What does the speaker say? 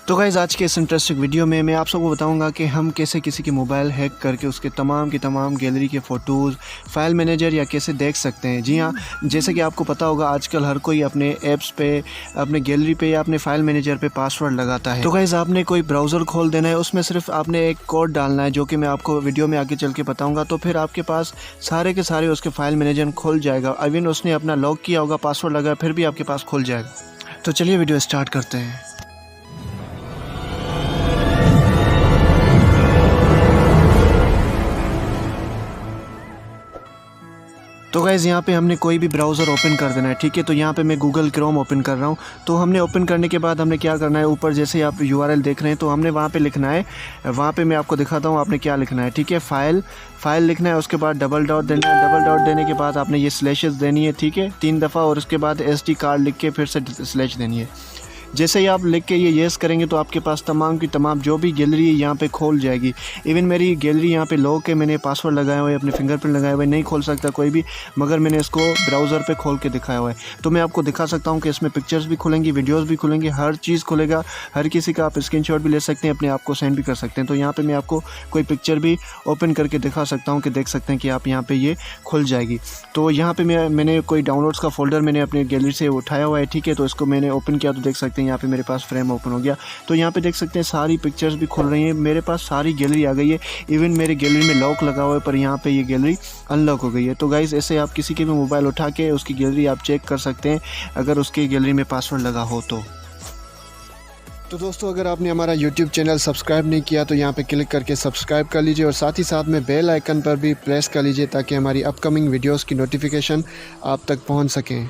तो गाइज़ आज के इस इंटरेस्टिंग वीडियो में मैं आप सबको बताऊंगा कि हम कैसे किसी की मोबाइल हैक करके उसके तमाम की तमाम गैलरी के फ़ोटोज़ फाइल मैनेजर या कैसे देख सकते हैं। जी हाँ, जैसे कि आपको पता होगा आजकल हर कोई अपने ऐप्स पे, अपने गैलरी पे या अपने फाइल मैनेजर पे पासवर्ड लगाता है। तो गाइज़ आपने कोई ब्राउज़र खोल देना है, उसमें सिर्फ आपने एक कोड डालना है जो कि मैं आपको वीडियो में आगे चल के बताऊँगा। तो फिर आपके पास सारे के सारे उसके फाइल मैनेजर खुल जाएगा। इवन उसने अपना लॉक किया होगा, पासवर्ड लगाया, फिर भी आपके पास खुल जाएगा। तो चलिए वीडियो स्टार्ट करते हैं। तो गाइज़ यहाँ पे हमने कोई भी ब्राउज़र ओपन कर देना है, ठीक है। तो यहाँ पे मैं गूगल क्रोम ओपन कर रहा हूँ। तो हमने ओपन करने के बाद हमने क्या करना है, ऊपर जैसे आप यूआरएल देख रहे हैं तो हमने वहाँ पे लिखना है, वहाँ पे मैं आपको दिखाता हूँ आपने क्या लिखना है, ठीक है। फाइल लिखना है, उसके बाद डबल डॉट देना है। डबल डॉट देने के बाद आपने ये स्लैशेस देनी है, ठीक है, 3 दफ़ा, और उसके बाद SD कार्ड लिख के फिर से स्लैश देनी है। जैसे ही आप लिख के ये येस करेंगे तो आपके पास तमाम की तमाम जो भी गैलरी है यहाँ पे खोल जाएगी। इवन मेरी गैलरी यहाँ पे लॉक है, मैंने पासवर्ड लगाया हुआ है, अपने फिंगरप्रिंट लगाए हुए, नहीं खोल सकता कोई भी, मगर मैंने इसको ब्राउज़र पे खोल के दिखाया हुआ है। तो मैं आपको दिखा सकता हूँ कि इसमें पिक्चर्स भी खुलेंगी, वीडियोज़ भी खुलेंगी, हर चीज़ खुलेगा। हर किसी का आप स्क्रीनशॉट भी ले सकते हैं, अपने आप को सेंड भी कर सकते हैं। तो यहाँ पर मैं आपको कोई पिक्चर भी ओपन करके दिखा सकता हूँ कि देख सकते हैं कि आप यहाँ पर ये खुल जाएगी। तो यहाँ पर मैंने कोई डाउनलोड्स का फ़ोल्डर मैंने अपनी गैलरी से उठाया हुआ है, ठीक है। तो इसको मैंने ओपन किया तो देख सकते हैं यहाँ पे मेरे पास फ्रेम ओपन हो गया। तो यहाँ पे देख सकते हैं सारी पिक्चर्स भी खुल रही हैं, मेरे पास सारी गैलरी आ गई है। इवन मेरे गैलरी में लॉक लगा हुआ है, पर यहाँ पे ये गैलरी अनलॉक हो गई है। तो गाइज़ ऐसे आप किसी के भी मोबाइल उठा के उसकी गैलरी आप चेक कर सकते हैं अगर उसकी गैलरी में पासवर्ड लगा हो तो दोस्तों, अगर आपने हमारा YouTube चैनल सब्सक्राइब नहीं किया तो यहाँ पे क्लिक करके सब्सक्राइब कर लीजिए और साथ ही साथ में बेल आइकन पर भी प्रेस कर लीजिए ताकि हमारी अपकमिंग वीडियोस की नोटिफिकेशन आप तक पहुँच सकें।